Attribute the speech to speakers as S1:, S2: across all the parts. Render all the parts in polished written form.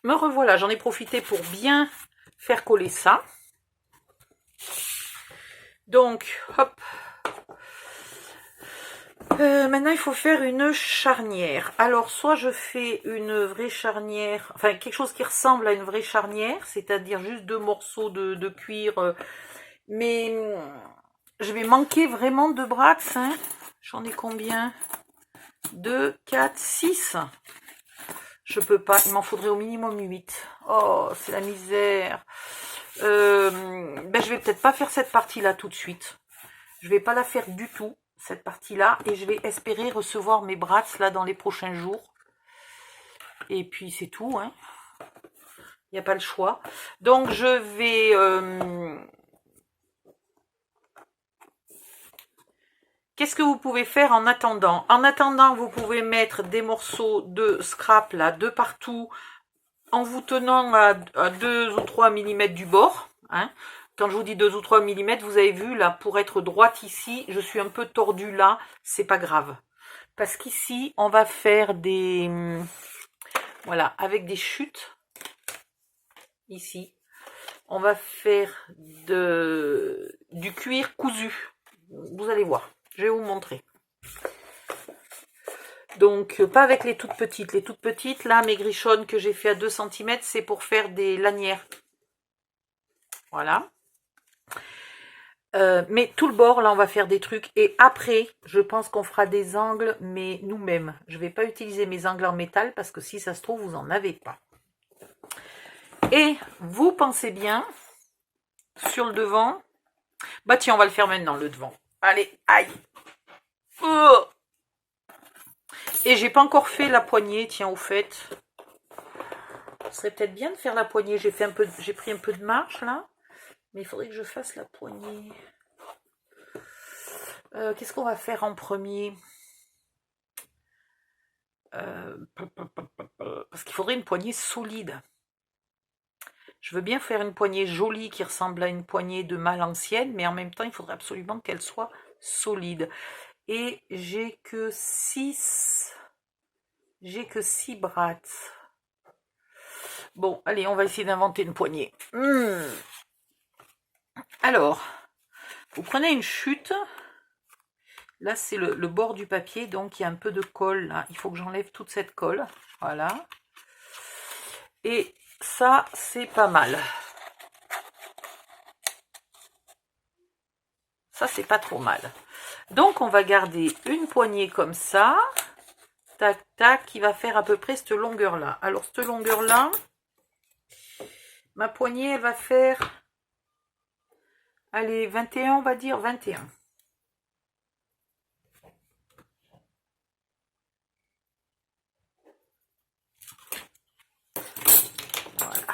S1: Me revoilà, j'en ai profité pour bien faire coller ça. Donc, hop. Maintenant, il faut faire une charnière. Alors, soit je fais une vraie charnière, enfin quelque chose qui ressemble à une vraie charnière, c'est-à-dire juste 2 morceaux de cuir. Mais je vais manquer vraiment de brax. Hein. J'en ai combien? 2, 4, 6. Je peux pas, il m'en faudrait au minimum 8. Oh, c'est la misère. Je vais peut-être pas faire cette partie-là tout de suite. Je vais pas la faire du tout, cette partie-là. Et je vais espérer recevoir mes brats là dans les prochains jours. Et puis c'est tout, hein. Il n'y a pas le choix. Donc je vais... Qu'est-ce que vous pouvez faire en attendant? En attendant, vous pouvez mettre des morceaux de scrap là, de partout, en vous tenant à 2 ou 3 mm du bord. Hein. Quand je vous dis 2 ou 3 mm, vous avez vu là, pour être droite ici, je suis un peu tordue là, c'est pas grave. Parce qu'ici, on va faire des... Voilà, avec des chutes, ici, on va faire du cuir cousu. Vous allez voir, je vais vous montrer. Donc, pas avec les toutes petites. Les toutes petites, là, mes grichonnes que j'ai fait à 2 cm, c'est pour faire des lanières. Voilà. Mais tout le bord, là, on va faire des trucs. Et après, je pense qu'on fera des angles, mais nous-mêmes. Je ne vais pas utiliser mes angles en métal, parce que si ça se trouve, vous n'en avez pas. Et vous pensez bien, sur le devant... Bah tiens, on va le faire maintenant, le devant. Allez, aïe. Oh, et j'ai pas encore fait la poignée, tiens, au fait. Ce serait peut-être bien de faire la poignée. J'ai pris un peu de marche, là. Mais il faudrait que je fasse la poignée. Qu'est-ce qu'on va faire en premier? Parce qu'il faudrait une poignée solide. Je veux bien faire une poignée jolie qui ressemble à une poignée de malle ancienne, mais en même temps, il faudrait absolument qu'elle soit solide. Et j'ai que 6 brats. Bon, allez, on va essayer d'inventer une poignée. Alors, vous prenez une chute. Là, c'est le bord du papier, donc il y a un peu de colle. Là. Il faut que j'enlève toute cette colle. Voilà. Et ça, c'est pas mal. Ça, c'est pas trop mal. Donc, on va garder une poignée comme ça. Tac, tac, qui va faire à peu près cette longueur-là. Alors, cette longueur-là, ma poignée, elle va faire... Allez, 21, on va dire 21. Voilà.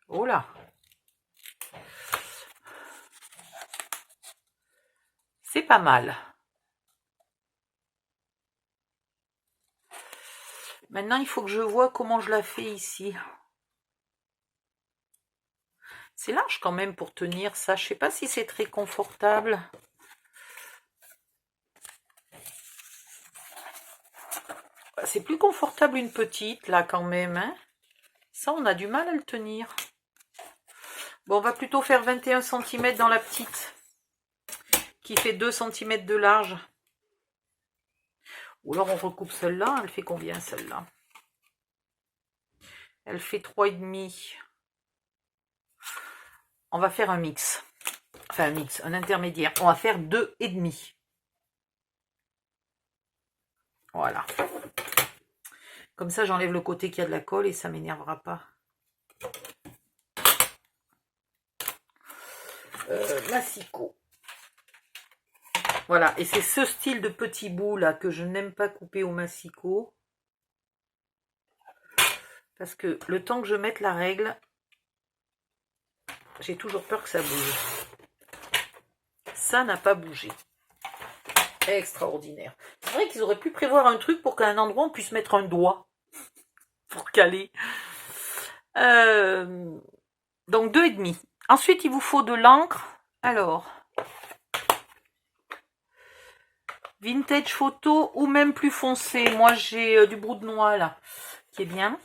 S1: Oh là. C'est pas mal. Maintenant, il faut que je vois comment je la fais ici. C'est large quand même pour tenir ça. Je sais pas si c'est très confortable. C'est plus confortable une petite, là, quand même. Hein. Ça, on a du mal à le tenir. Bon, on va plutôt faire 21 cm dans la petite, qui fait 2 cm de large. Ou alors on recoupe celle-là. Elle fait combien, celle-là? Elle fait 3,5. On va faire un mix. Enfin, un mix, un intermédiaire. On va faire 2,5. Voilà. Comme ça, j'enlève le côté qui a de la colle et ça ne m'énervera pas. Massicot. Voilà, et c'est ce style de petit bout là que je n'aime pas couper au massicot. Parce que le temps que je mette la règle, j'ai toujours peur que ça bouge. Ça n'a pas bougé. Extraordinaire. C'est vrai qu'ils auraient pu prévoir un truc pour qu'à un endroit on puisse mettre un doigt pour caler. Donc 2,5. Ensuite, il vous faut de l'encre. Alors, Vintage photo ou même plus foncé. Moi, j'ai du brou de noix là, qui est bien.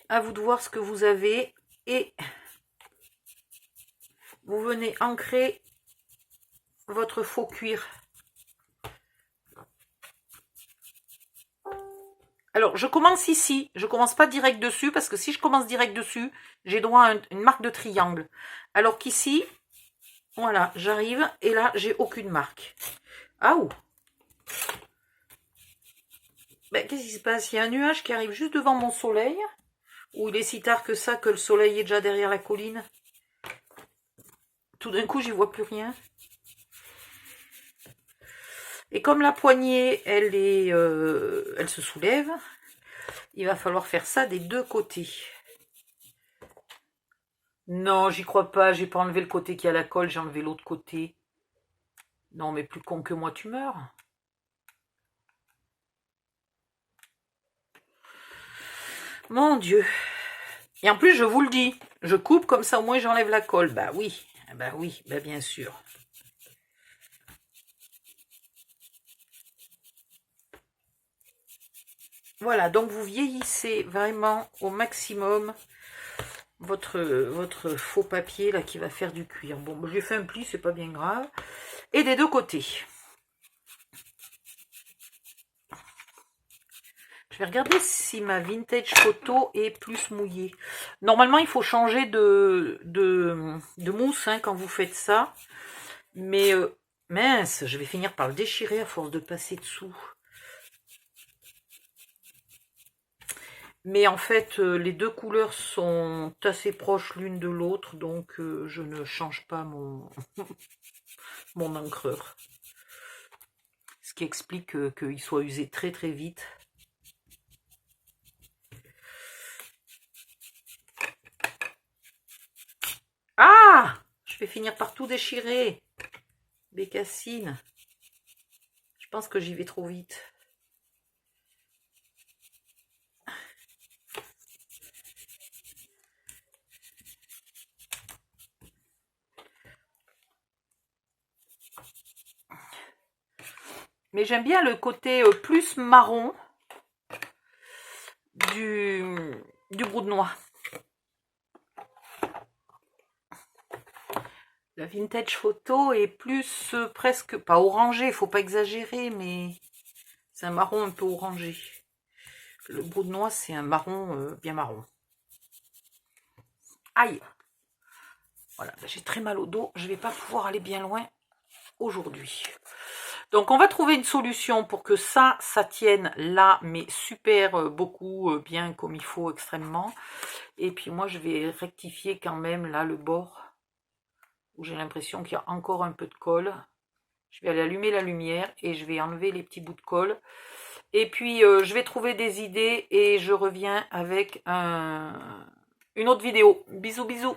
S1: À vous de voir ce que vous avez. Et vous venez ancrer votre faux cuir. Alors, je commence ici. Je commence pas direct dessus parce que si je commence direct dessus, j'ai droit à une marque de triangle. Alors qu'ici, voilà, j'arrive et là, j'ai aucune marque. Ah ouh! Ben, qu'est-ce qui se passe? Il y a un nuage qui arrive juste devant mon soleil. Ou il est si tard que ça que le soleil est déjà derrière la colline. Tout d'un coup, j'y vois plus rien. Et comme la poignée, elle se soulève, il va falloir faire ça des deux côtés. Non, j'y crois pas. J'ai pas enlevé le côté qui a la colle, j'ai enlevé l'autre côté. Non, mais plus con que moi, tu meurs. Mon Dieu. Et en plus, je vous le dis, je coupe comme ça, au moins j'enlève la colle. Bah oui, bah bien sûr. Voilà, donc vous vieillissez vraiment au maximum votre faux papier là qui va faire du cuir. Bon, j'ai fait un pli, c'est pas bien grave. Et des deux côtés. Je vais regarder si ma vintage photo est plus mouillée. Normalement, il faut changer de mousse hein, quand vous faites ça. Mais mince, je vais finir par le déchirer à force de passer dessous. Mais en fait, les deux couleurs sont assez proches l'une de l'autre, donc je ne change pas mon, mon encreur. Ce qui explique qu'il soit usé très très vite. Ah! Je vais finir par tout déchirer. Bécassine. Je pense que j'y vais trop vite. Mais j'aime bien le côté plus marron du brou de noix. La vintage photo est plus presque, pas orangé, faut pas exagérer, mais c'est un marron un peu orangé. Le brou de noix, c'est un marron bien marron. Aïe! Voilà, j'ai très mal au dos, je vais pas pouvoir aller bien loin aujourd'hui. Donc on va trouver une solution pour que ça tienne là, mais super beaucoup, bien comme il faut, extrêmement. Et puis moi je vais rectifier quand même là le bord, où j'ai l'impression qu'il y a encore un peu de colle. Je vais aller allumer la lumière et je vais enlever les petits bouts de colle. Et puis je vais trouver des idées et je reviens avec une autre vidéo. Bisous bisous.